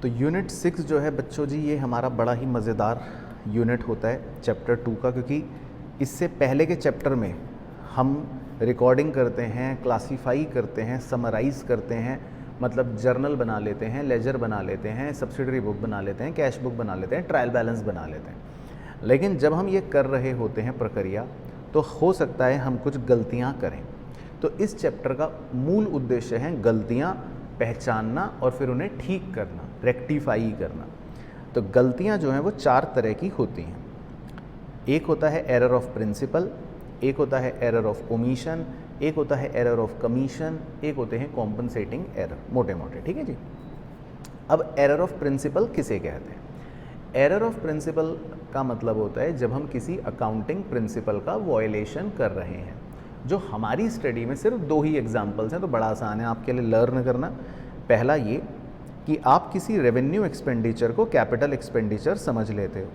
तो यूनिट 6 जो है बच्चों जी, ये हमारा बड़ा ही मज़ेदार यूनिट होता है चैप्टर 2 का, क्योंकि इससे पहले के चैप्टर में हम रिकॉर्डिंग करते हैं, क्लासीफाई करते हैं, समराइज़ करते हैं, मतलब जर्नल बना लेते हैं, लेजर बना लेते हैं, सब्सिडरी बुक बना लेते हैं, कैश बुक बना लेते हैं, ट्रायल बैलेंस बना लेते हैं। लेकिन जब हम ये कर रहे होते हैं प्रक्रिया, तो हो सकता है हम कुछ गलतियाँ करें। तो इस चैप्टर का मूल उद्देश्य है गलतियाँ पहचानना और फिर उन्हें ठीक करना, रेक्टिफाई करना। तो गलतियाँ जो हैं वो 4 तरह की होती हैं। एक होता है एरर ऑफ प्रिंसिपल, एक होता है एरर ऑफ ओमिशन, एक होता है एरर ऑफ कमीशन, एक होते हैं कॉम्पनसेटिंग एरर, मोटे मोटे, ठीक है जी। अब एरर ऑफ प्रिंसिपल किसे कहते हैं? एरर ऑफ प्रिंसिपल का मतलब होता है जब हम किसी अकाउंटिंग प्रिंसिपल का वॉयलेशन कर रहे हैं। जो हमारी स्टडी में सिर्फ 2 ही एग्जाम्पल्स हैं, तो बड़ा आसान है आपके लिए लर्न करना। पहला ये कि आप किसी रेवेन्यू एक्सपेंडिचर को कैपिटल एक्सपेंडिचर समझ लेते हो,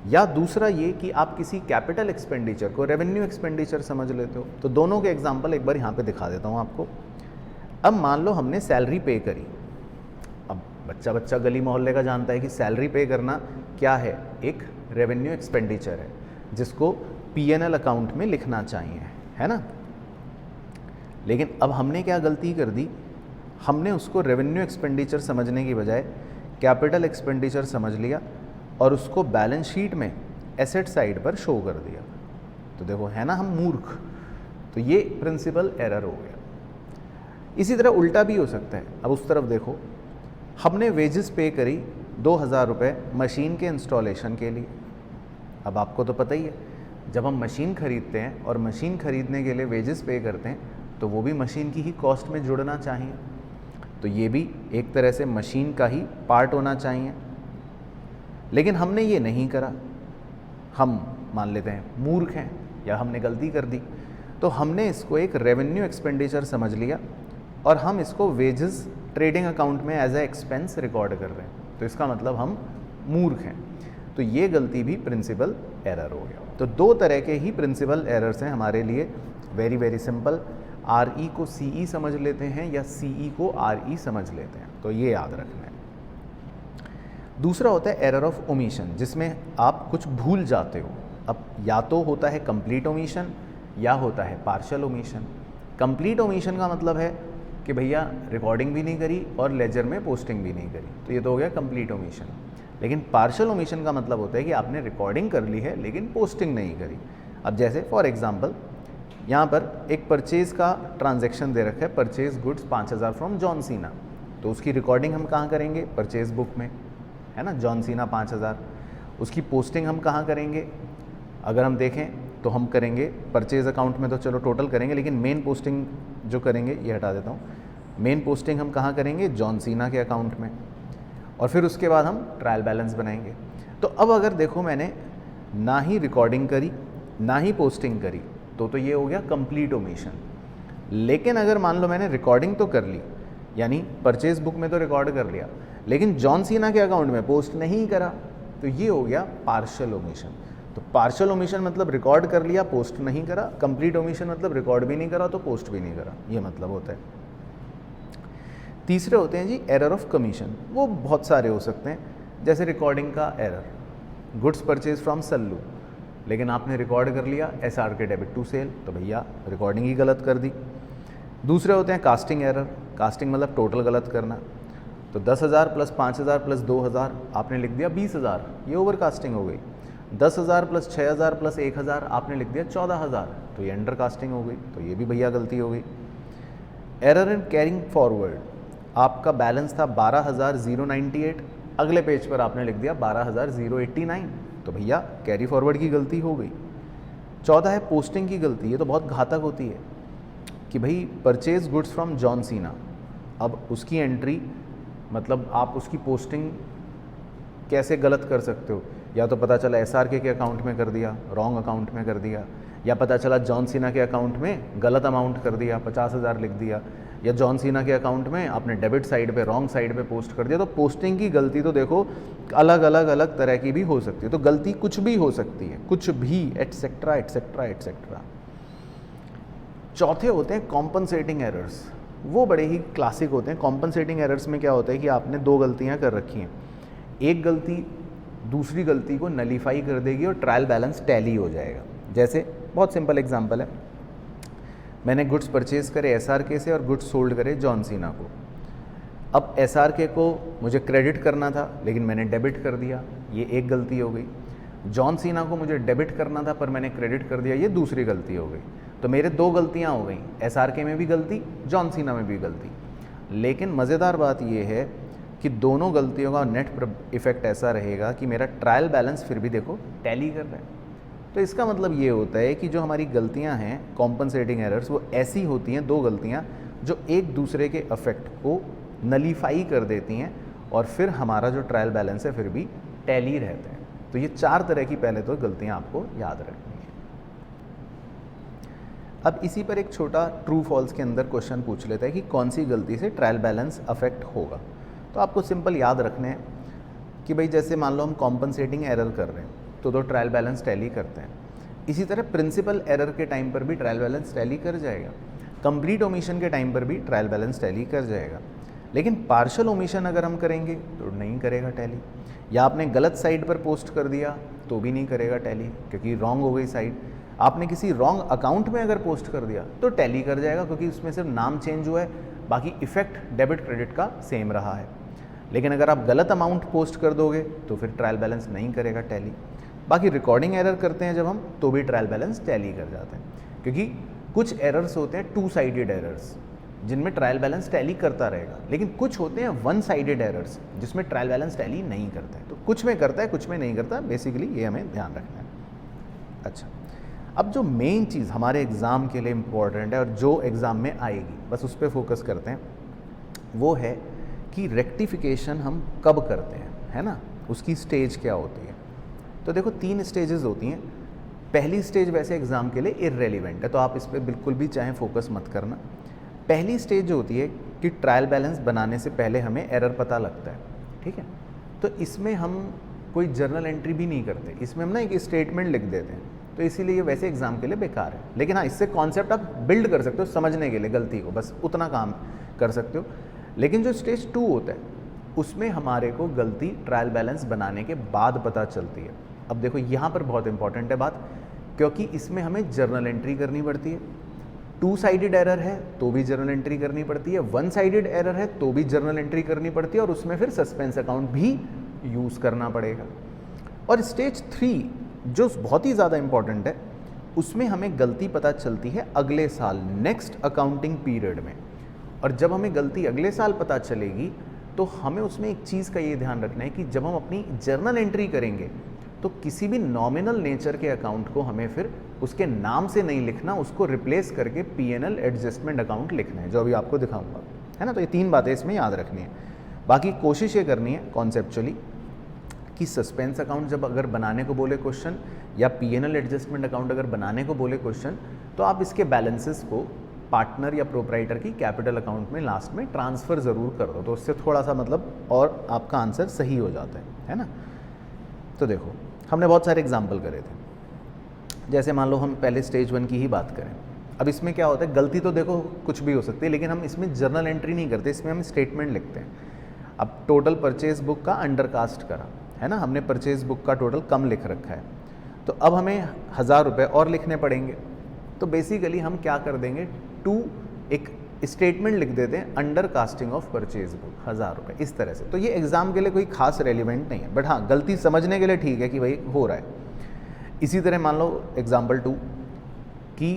या दूसरा ये कि आप किसी कैपिटल एक्सपेंडिचर को रेवेन्यू एक्सपेंडिचर समझ लेते हो। तो दोनों के एग्जाम्पल एक बार यहाँ पे दिखा देता हूँ आपको। अब मान लो हमने सैलरी पे करी। अब बच्चा बच्चा गली मोहल्ले का जानता है कि सैलरी पे करना क्या है, एक रेवेन्यू एक्सपेंडिचर है जिसको P&L अकाउंट में लिखना चाहिए, है ना। लेकिन अब हमने क्या गलती कर दी, हमने उसको रेवेन्यू एक्सपेंडिचर समझने की बजाय कैपिटल एक्सपेंडिचर समझ लिया और उसको बैलेंस शीट में एसेट साइड पर शो कर दिया। तो देखो, है ना हम मूर्ख। तो ये प्रिंसिपल एरर हो गया। इसी तरह उल्टा भी हो सकता है। अब उस तरफ देखो, हमने वेजेस पे करी 2000 रुपये मशीन के इंस्टॉलेशन के लिए। अब आपको तो पता ही है, जब हम मशीन खरीदते हैं और मशीन खरीदने के लिए वेजेस पे करते हैं, तो वो भी मशीन की ही कॉस्ट में जुड़ना चाहिए। तो ये भी एक तरह से मशीन का ही पार्ट होना चाहिए। लेकिन हमने ये नहीं करा, हम मान लेते हैं मूर्ख हैं या हमने गलती कर दी। तो हमने इसको एक रेवेन्यू एक्सपेंडिचर समझ लिया और हम इसको वेजेस ट्रेडिंग अकाउंट में एज ए एक्सपेंस रिकॉर्ड कर रहे हैं। तो इसका मतलब हम मूर्ख हैं। तो ये गलती भी प्रिंसिपल एरर हो गया। तो 2 तरह के ही प्रिंसिपल एरर्स हैं हमारे लिए, वेरी वेरी सिंपल। RE को CE समझ लेते हैं या CE को RE समझ लेते हैं, तो ये याद रखना है। दूसरा होता है एरर ऑफ ओमिशन, जिसमें आप कुछ भूल जाते हो। अब या तो होता है कंप्लीट ओमिशन या होता है पार्शियल ओमिशन। कंप्लीट ओमिशन का मतलब है कि भैया रिकॉर्डिंग भी नहीं करी और लेजर में पोस्टिंग भी नहीं करी, तो ये तो हो गया कंप्लीट ओमिशन। लेकिन पार्शियल ओमिशन का मतलब होता है कि आपने रिकॉर्डिंग कर ली है लेकिन पोस्टिंग नहीं करी। अब जैसे फॉर एग्जांपल, यहाँ पर एक परचेज का ट्रांजैक्शन दे रखा है, परचेज गुड्स 5000 फ्रॉम जॉन सीना। तो उसकी रिकॉर्डिंग हम कहाँ करेंगे? परचेज बुक में, है ना, जॉन सीना 5000। उसकी पोस्टिंग हम कहाँ करेंगे? अगर हम देखें तो हम करेंगे परचेज अकाउंट में, तो चलो टोटल करेंगे, लेकिन मेन पोस्टिंग जो करेंगे, ये हटा देता हूँ, मेन पोस्टिंग हम कहाँ करेंगे? जॉन सीना के अकाउंट में। और फिर उसके बाद हम ट्रायल बैलेंस बनाएंगे। तो अब अगर देखो, मैंने ना ही रिकॉर्डिंग करी ना ही पोस्टिंग करी, तो ये हो गया कंप्लीट ओमिशन। लेकिन अगर मान लो मैंने रिकॉर्डिंग तो कर ली, यानी परचेज बुक में तो रिकॉर्ड कर लिया, लेकिन जॉन सीना के अकाउंट में पोस्ट नहीं करा, तो ये हो गया पार्शियल ओमिशन। तो पार्शियल ओमिशन मतलब रिकॉर्ड कर लिया, पोस्ट नहीं करा। कंप्लीट ओमिशन मतलब रिकॉर्ड भी नहीं करा तो पोस्ट भी नहीं करा, ये मतलब होता है। तीसरे होते हैं जी एरर ऑफ कमीशन। वो बहुत सारे हो सकते हैं, जैसे रिकॉर्डिंग का error, goods purchase from Sallu, लेकिन आपने रिकॉर्ड कर लिया SR के डेबिट टू सेल, तो भैया रिकॉर्डिंग ही गलत कर दी। दूसरे होते हैं कास्टिंग एरर। कास्टिंग मतलब टोटल गलत करना। तो 10,000 प्लस 5,000 प्लस 2,000 आपने लिख दिया 20,000, ये ओवर कास्टिंग हो गई। 10,000 प्लस 6,000 प्लस 1,000 आपने लिख दिया 14,000, तो ये अंडर कास्टिंग हो गई, तो ये भी भैया गलती हो गई। एरर इन कैरिंग फॉरवर्ड, आपका बैलेंस था 12,098, अगले पेज पर आपने लिख दिया 12,089, तो भैया कैरी फॉरवर्ड की गलती हो गई। 14 है पोस्टिंग की गलती। ये तो बहुत घातक होती है कि भाई परचेज गुड्स फ्रॉम जॉन सीना, अब उसकी एंट्री मतलब आप उसकी पोस्टिंग कैसे गलत कर सकते हो? या तो पता चला SRK के अकाउंट में कर दिया, रॉन्ग अकाउंट में कर दिया, या पता चला जॉन सीना के अकाउंट में गलत अमाउंट कर दिया, 50,000 लिख दिया, या जॉन सीना के अकाउंट में आपने डेबिट साइड पे रॉन्ग साइड पे पोस्ट कर दिया। तो पोस्टिंग की गलती तो देखो अलग अलग अलग तरह की भी हो सकती है। तो गलती कुछ भी हो सकती है, कुछ भी, एटसेट्रा एटसेट्रा एटसेट्रा। चौथे होते हैं कॉम्पनसेटिंग एरर्स। वो बड़े ही क्लासिक होते हैं। कॉम्पनसेटिंग एरर्स में क्या होता है कि आपने दो गलतियां कर रखी हैं, एक गलती दूसरी गलती को नलीफाई कर देगी और ट्रायल बैलेंस टैली हो जाएगा। जैसे बहुत सिंपल एग्जांपल है, मैंने गुड्स परचेज करे SRK से और गुड्स सोल्ड करे जॉन सीना को। अब SRK को मुझे क्रेडिट करना था लेकिन मैंने डेबिट कर दिया, ये एक गलती हो गई। जॉन सीना को मुझे डेबिट करना था पर मैंने क्रेडिट कर दिया, ये दूसरी गलती हो गई। तो मेरे दो गलतियां हो गई, SRK में भी गलती, जॉन सीना में भी गलती। लेकिन मज़ेदार बात यह है कि दोनों गलतियों का नेट इफेक्ट ऐसा रहेगा कि मेरा ट्रायल बैलेंस फिर भी देखो टैली कर रहा है। तो इसका मतलब ये होता है कि जो हमारी गलतियां हैं कॉम्पनसेटिंग एरर्स, वो ऐसी होती हैं, दो गलतियां जो एक दूसरे के इफेक्ट को नलीफाई कर देती हैं और फिर हमारा जो ट्रायल बैलेंस है फिर भी टैली रहता है। तो ये चार तरह की पहले तो गलतियां आपको याद रखनी है। अब इसी पर एक छोटा ट्रू फॉल्स के अंदर क्वेश्चन पूछ लेता है कि कौन सी गलती से ट्रायल बैलेंस अफेक्ट होगा। तो आपको सिंपल याद रखने हैं कि भाई जैसे मान लो हम कॉम्पनसेटिंग एरर कर रहे हैं तो ट्रायल बैलेंस टैली करते हैं। इसी तरह प्रिंसिपल एरर के टाइम पर भी ट्रायल बैलेंस टैली कर जाएगा, कंप्लीट ओमिशन के टाइम पर भी ट्रायल बैलेंस टैली कर जाएगा। लेकिन पार्शियल ओमिशन अगर हम करेंगे तो नहीं करेगा टैली, या आपने गलत साइड पर पोस्ट कर दिया तो भी नहीं करेगा टैली क्योंकि रॉन्ग हो गई साइड। आपने किसी रॉन्ग अकाउंट में अगर पोस्ट कर दिया तो टैली कर जाएगा क्योंकि उसमें सिर्फ नाम चेंज हुआ है, बाकी इफेक्ट डेबिट क्रेडिट का सेम रहा है। लेकिन अगर आप गलत अमाउंट पोस्ट कर दोगे तो फिर ट्रायल बैलेंस नहीं करेगा टैली। बाकी रिकॉर्डिंग एरर करते हैं जब हम तो भी ट्रायल बैलेंस टैली कर जाते हैं, क्योंकि कुछ एरर्स होते हैं टू साइडेड एरर्स जिनमें ट्रायल बैलेंस टैली करता रहेगा, लेकिन कुछ होते हैं वन साइडेड एरर्स जिसमें ट्रायल बैलेंस टैली नहीं करता है। तो कुछ में करता है कुछ में नहीं करता, बेसिकली ये हमें ध्यान रखना है। अच्छा, अब जो मेन चीज़ हमारे एग्ज़ाम के लिए इम्पोर्टेंट है और जो एग्ज़ाम में आएगी बस उस पर फोकस करते हैं, वो है कि रेक्टिफिकेशन हम कब करते हैं, है ना, उसकी स्टेज क्या होती है। तो देखो 3 स्टेजेस होती हैं। पहली स्टेज वैसे एग्ज़ाम के लिए इररेलेवेंट है तो आप इस पर बिल्कुल भी चाहें फोकस मत करना। पहली स्टेज जो होती है कि ट्रायल बैलेंस बनाने से पहले हमें एरर पता लगता है, ठीक है। तो इसमें हम कोई जर्नल एंट्री भी नहीं करते, इसमें हम ना एक स्टेटमेंट लिख देते हैं, तो इसीलिए ये वैसे एग्ज़ाम के लिए बेकार है। लेकिन हाँ, इससे कॉन्सेप्ट आप बिल्ड कर सकते हो समझने के लिए गलती को, बस उतना काम कर सकते हो। लेकिन जो स्टेज 2 होता है उसमें हमारे को गलती ट्रायल बैलेंस बनाने के बाद पता चलती है। अब देखो यहाँ पर बहुत इंपॉर्टेंट है बात, क्योंकि इसमें हमें जर्नल एंट्री करनी पड़ती है। 2 साइडेड एरर है तो भी जर्नल एंट्री करनी पड़ती है, 1 साइडेड एरर है तो भी जर्नल एंट्री करनी पड़ती है, और उसमें फिर सस्पेंस अकाउंट भी यूज़ करना पड़ेगा। और स्टेज 3 जो बहुत ही ज़्यादा इंपॉर्टेंट है, उसमें हमें गलती पता चलती है अगले साल नेक्स्ट अकाउंटिंग पीरियड में। और जब हमें गलती अगले साल पता चलेगी तो हमें उसमें एक चीज़ का ये ध्यान रखना है कि जब हम अपनी जर्नल एंट्री करेंगे तो किसी भी नॉमिनल नेचर के अकाउंट को हमें फिर उसके नाम से नहीं लिखना, उसको रिप्लेस करके P&L एडजस्टमेंट अकाउंट लिखना है, जो अभी आपको दिखाऊंगा, है ना। तो ये 3 बातें इसमें याद रखनी है। बाकी कोशिश ये करनी है कॉन्सेप्चुअली कि सस्पेंस अकाउंट जब अगर बनाने को बोले क्वेश्चन, या P&L एडजस्टमेंट अकाउंट अगर बनाने को बोले क्वेश्चन, तो आप इसके बैलेंसेस को पार्टनर या प्रोप्राइटर की कैपिटल अकाउंट में लास्ट में ट्रांसफ़र ज़रूर कर दो, तो उससे थोड़ा सा मतलब और आपका आंसर सही हो जाता है ना। तो देखो हमने बहुत सारे एग्जाम्पल करे थे, जैसे मान लो हम पहले स्टेज 1 की ही बात करें। अब इसमें क्या होता है, गलती तो देखो कुछ भी हो सकती है, लेकिन हम इसमें जर्नल एंट्री नहीं करते, इसमें हम स्टेटमेंट लिखते हैं। अब टोटल परचेज बुक का अंडरकास्ट करा, है ना, हमने परचेज बुक का टोटल कम लिख रखा है, तो अब हमें 1000 रुपये और लिखने पड़ेंगे। तो बेसिकली हम क्या कर देंगे, एक स्टेटमेंट लिख देते हैं under casting of purchase book 1000 रुपये, इस तरह से। तो ये एग्जाम के लिए कोई खास रेलिवेंट नहीं है, बट हाँ गलती समझने के लिए ठीक है कि भाई हो रहा है। इसी तरह मान लो एग्जाम्पल 2 कि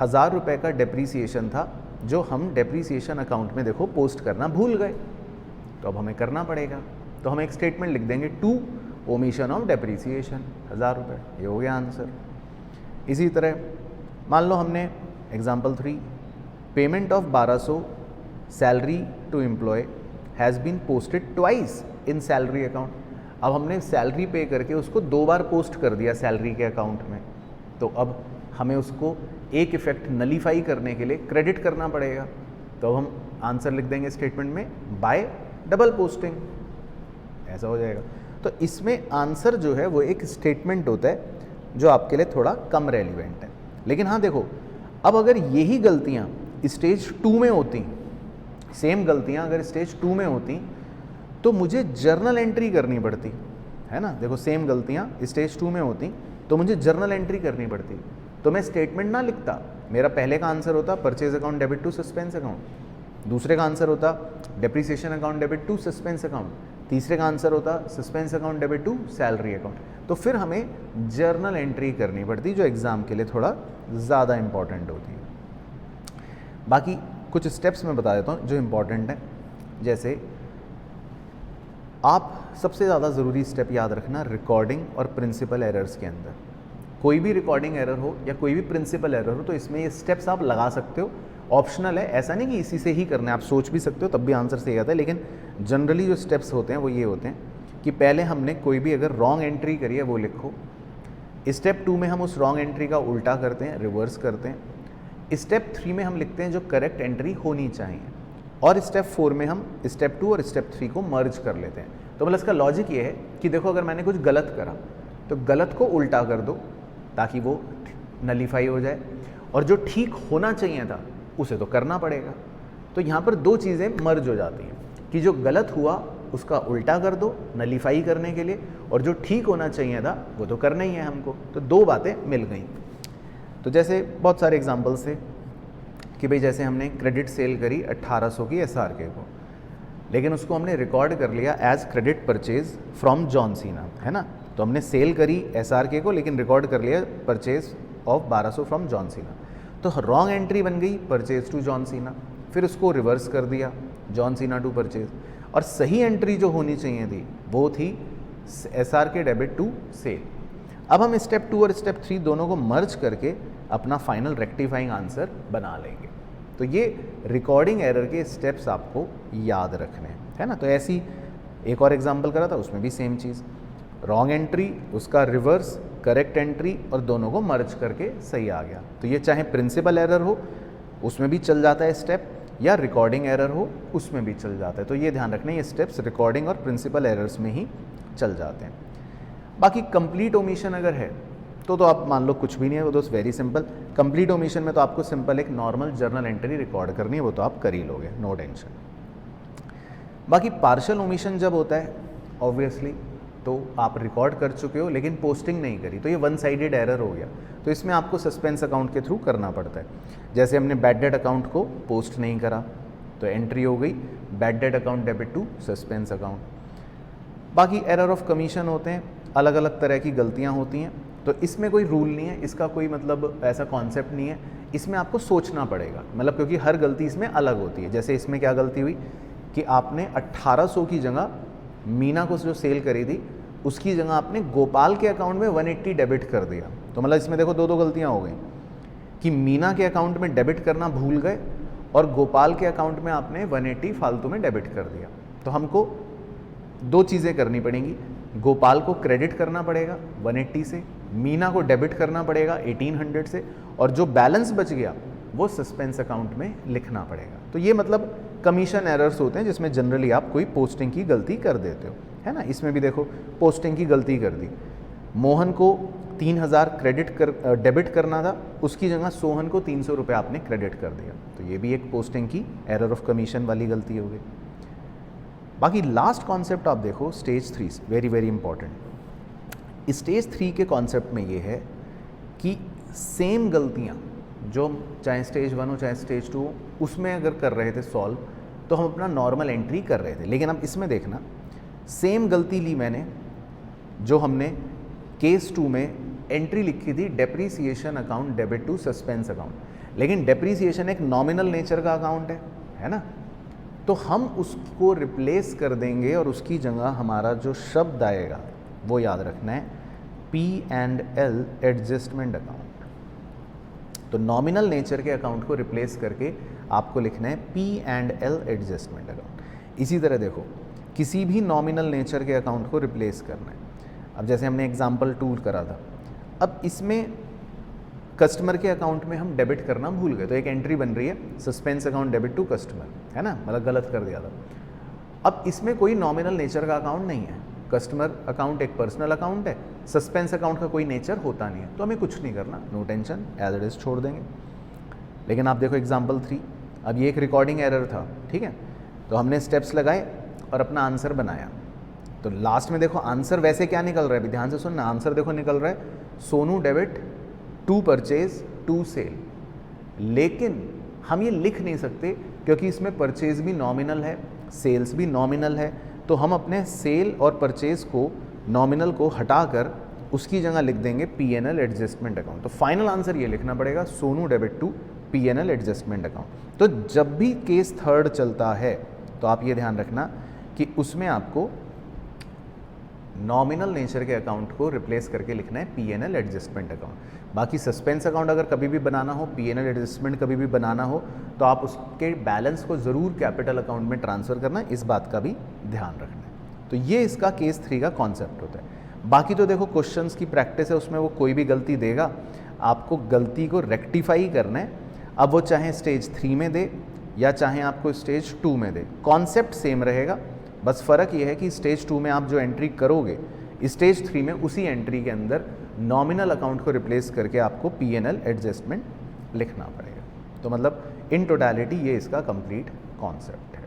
1000 रुपये का डेप्रीसिएशन था, जो हम डेप्रीसिएशन अकाउंट में देखो पोस्ट करना भूल गए, तो अब हमें करना पड़ेगा। तो हम एक स्टेटमेंट लिख देंगे टू ओमिशन ऑफ डेप्रीसिएशन 1000 रुपये, ये हो गया आंसर। इसी तरह मान लो हमने example 3 payment of 1200 salary to employ has been posted twice in salary account. अब हमने सैलरी पे करके उसको 2 बार पोस्ट कर दिया सैलरी के अकाउंट में, तो अब हमें उसको एक इफेक्ट नलीफाई करने के लिए क्रेडिट करना पड़ेगा। तो हम आंसर लिख देंगे स्टेटमेंट में बाय डबल पोस्टिंग, ऐसा हो जाएगा। तो इसमें आंसर जो है वो एक स्टेटमेंट होता है जो आपके लिए थोड़ा कम रेलिवेंट है। लेकिन हाँ देखो, अब अगर यही गलतियाँ स्टेज 2 में होती सेम गलतियाँ अगर स्टेज 2 में होती तो मुझे जर्नल एंट्री करनी पड़ती, है ना। देखो सेम गलतियाँ स्टेज 2 में होती तो मुझे जर्नल एंट्री करनी पड़ती, तो मैं स्टेटमेंट ना लिखता। मेरा पहले का आंसर होता purchase account debit to suspense account, दूसरे का आंसर होता depreciation account debit to suspense account, तीसरे का आंसर होता suspense account debit to salary account. तो फिर हमें जर्नल एंट्री करनी पड़ती, जो एग्ज़ाम के लिए थोड़ा ज़्यादा इम्पॉर्टेंट होती है। बाकी कुछ स्टेप्स मैं बता देता हूँ जो इम्पॉर्टेंट है। जैसे आप सबसे ज़्यादा ज़रूरी स्टेप याद रखना रिकॉर्डिंग और प्रिंसिपल एरर्स के अंदर। कोई भी रिकॉर्डिंग एरर हो या कोई भी प्रिंसिपल एरर हो तो इसमें ये स्टेप्स आप लगा सकते हो, ऑप्शनल है, ऐसा नहीं कि इसी से ही करना है, आप सोच भी सकते हो तब भी आंसर सही आता है। लेकिन जनरली जो स्टेप्स होते हैं वो ये होते हैं कि पहले हमने कोई भी अगर रॉन्ग एंट्री करी है वो लिखो। स्टेप 2 में हम उस रॉन्ग एंट्री का उल्टा करते हैं, रिवर्स करते हैं। स्टेप 3 में हम लिखते हैं जो करेक्ट एंट्री होनी चाहिए, और स्टेप 4 में हम स्टेप 2 और स्टेप 3 को मर्ज कर लेते हैं। तो मतलब इसका लॉजिक ये है कि देखो अगर मैंने कुछ गलत करा तो गलत को उल्टा कर दो ताकि वो नलीफाई हो जाए, और जो ठीक होना चाहिए था उसे तो करना पड़ेगा। तो यहाँ पर दो चीज़ें मर्ज हो जाती हैं कि जो गलत हुआ उसका उल्टा कर दो नलीफाई करने के लिए, और जो ठीक होना चाहिए था वो तो करना ही है हमको। तो दो बातें मिल गई। तो जैसे बहुत सारे एग्जांपल्स थे कि भाई जैसे हमने क्रेडिट सेल करी 1800 की SRK को, लेकिन उसको हमने रिकॉर्ड कर लिया as credit purchase from John Cena, है ना। तो हमने सेल करी SRK को लेकिन रिकॉर्ड कर लिया परचेज ऑफ 1200 फ्रॉम जॉन सीना, तो रॉन्ग एंट्री बन गई परचेज टू जॉन सीना। फिर उसको रिवर्स कर दिया जॉन सीना टू परचेज, और सही एंट्री जो होनी चाहिए थी वो थी SRK डेबिट टू सेल। अब हम स्टेप 2 और स्टेप 3 दोनों को मर्ज करके अपना फाइनल रेक्टिफाइंग आंसर बना लेंगे। तो ये रिकॉर्डिंग एरर के स्टेप्स आपको याद रखने हैं, है ना। तो ऐसी एक और एग्जांपल करा था, उसमें भी सेम चीज़, रॉन्ग एंट्री उसका रिवर्स, करेक्ट एंट्री, और दोनों को मर्ज करके सही आ गया। तो ये चाहे प्रिंसिपल एरर हो उसमें भी चल जाता है स्टेप, या रिकॉर्डिंग एरर हो उसमें भी चल जाता है। तो ये ध्यान रखना, ये स्टेप्स रिकॉर्डिंग और प्रिंसिपल एरर्स में ही चल जाते हैं। बाकी कंप्लीट ओमिशन अगर है तो आप मान लो कुछ भी नहीं है, वो तो वेरी सिंपल। कंप्लीट ओमिशन में तो आपको सिंपल एक नॉर्मल जर्नल एंट्री रिकॉर्ड करनी है, वो तो आप कर ही लोगे, नो टेंशन। बाकी पार्शियल ओमिशन जब होता है ऑब्वियसली तो आप रिकॉर्ड कर चुके हो लेकिन पोस्टिंग नहीं करी, तो ये वन साइडेड एरर हो गया। तो इसमें आपको सस्पेंस अकाउंट के थ्रू करना पड़ता है। जैसे हमने बैड डेट अकाउंट को पोस्ट नहीं करा तो एंट्री हो गई bad debt account debit to suspense account. बाकी एरर ऑफ कमीशन होते हैं, अलग अलग तरह की गलतियाँ होती हैं, तो इसमें कोई रूल नहीं है, इसका कोई मतलब ऐसा कॉन्सेप्ट नहीं है, इसमें आपको सोचना पड़ेगा, मतलब क्योंकि हर गलती इसमें अलग होती है। जैसे इसमें क्या गलती हुई कि आपने 1800 की जगह मीना को जो सेल करी थी उसकी जगह आपने गोपाल के अकाउंट में 180 डेबिट कर दिया। तो मतलब इसमें देखो दो गलतियाँ हो गई कि मीना के अकाउंट में डेबिट करना भूल गए और गोपाल के अकाउंट में आपने 180 फालतू में डेबिट कर दिया। तो हमको दो चीज़ें करनी पड़ेंगी, गोपाल को क्रेडिट करना पड़ेगा 180 से, मीना को डेबिट करना पड़ेगा 1800 से, और जो बैलेंस बच गया वो सस्पेंस अकाउंट में लिखना पड़ेगा। तो ये मतलब कमीशन एरर्स होते हैं जिसमें जनरली आप कोई पोस्टिंग की गलती कर देते हो, है ना। इसमें भी देखो पोस्टिंग की गलती कर दी, मोहन को 3000 डेबिट करना था, उसकी जगह सोहन को 300 रुपये आपने क्रेडिट कर दिया, तो ये भी एक पोस्टिंग की एरर ऑफ कमीशन वाली गलती हो गई। बाकी लास्ट कॉन्सेप्ट आप देखो stage 3, very very important. Stage 3 के कॉन्सेप्ट में ये है कि सेम गलतियाँ जो चाहे स्टेज 1 हो चाहे स्टेज 2 हो उसमें अगर कर रहे थे सॉल्व तो हम अपना नॉर्मल एंट्री कर रहे थे, लेकिन अब इसमें देखना सेम गलती ली मैंने जो हमने केस 2 में एंट्री लिखी थी depreciation account debit to suspense account, लेकिन डेप्रीसिएशन एक नॉमिनल नेचर का अकाउंट है ना। तो हम उसको रिप्लेस कर देंगे और उसकी जगह हमारा जो शब्द आएगा वो याद रखना है P&L एडजस्टमेंट अकाउंट। तो नॉमिनल नेचर के अकाउंट को रिप्लेस करके आपको लिखना है P&L एडजस्टमेंट अकाउंट। इसी तरह देखो किसी भी नॉमिनल नेचर के अकाउंट को रिप्लेस करना है। अब जैसे हमने एग्जाम्पल 2 करा था, अब इसमें कस्टमर के अकाउंट में हम डेबिट करना भूल गए, तो एक एंट्री बन रही है suspense account debit to customer, है ना, मतलब गलत कर दिया था। अब इसमें कोई नॉमिनल नेचर का अकाउंट नहीं है, कस्टमर अकाउंट एक पर्सनल अकाउंट है, सस्पेंस अकाउंट का कोई नेचर होता नहीं है, तो हमें कुछ नहीं करना, no tension, as it is छोड़ देंगे। लेकिन आप देखो एग्जाम्पल 3, अब ये एक रिकॉर्डिंग एरर था, ठीक है, तो हमने स्टेप्स लगाए और अपना आंसर बनाया। तो लास्ट में देखो आंसर वैसे क्या निकल रहा है, अभी ध्यान से सुनना, आंसर देखो निकल रहा है सोनू debit to purchase to sale. लेकिन हम ये लिख नहीं सकते क्योंकि इसमें परचेज भी नॉमिनल है, सेल्स भी नॉमिनल है। तो हम अपने सेल और परचेज को नॉमिनल को हटाकर उसकी जगह लिख देंगे P&L एडजस्टमेंट अकाउंट। तो फाइनल आंसर ये लिखना पड़ेगा सोनू debit to P&L adjustment account. तो जब भी केस थर्ड चलता है तो आप ये ध्यान रखना कि उसमें आपको नॉमिनल नेचर के अकाउंट को रिप्लेस करके लिखना है P&L एडजस्टमेंट अकाउंट। बाकी सस्पेंस अकाउंट अगर कभी भी बनाना हो, P&L एडजस्टमेंट कभी भी बनाना हो, तो आप उसके बैलेंस को ज़रूर कैपिटल अकाउंट में ट्रांसफ़र करना है, इस बात का भी ध्यान रखना है। तो ये इसका केस 3 का कॉन्सेप्ट होता है। बाकी तो देखो क्वेश्चंस की प्रैक्टिस है, उसमें वो कोई भी गलती देगा, आपको गलती को रेक्टिफाई करना है। अब वो चाहे स्टेज 3 में दे या चाहे आपको स्टेज 2 में दे, कॉन्सेप्ट सेम रहेगा। बस फ़र्क ये है कि स्टेज 2 में आप जो एंट्री करोगे, स्टेज 3 में उसी एंट्री के अंदर नॉमिनल अकाउंट को रिप्लेस करके आपको P&L एडजस्टमेंट लिखना पड़ेगा। तो मतलब इन टोटलिटी ये इसका कंप्लीट कॉन्सेप्ट है।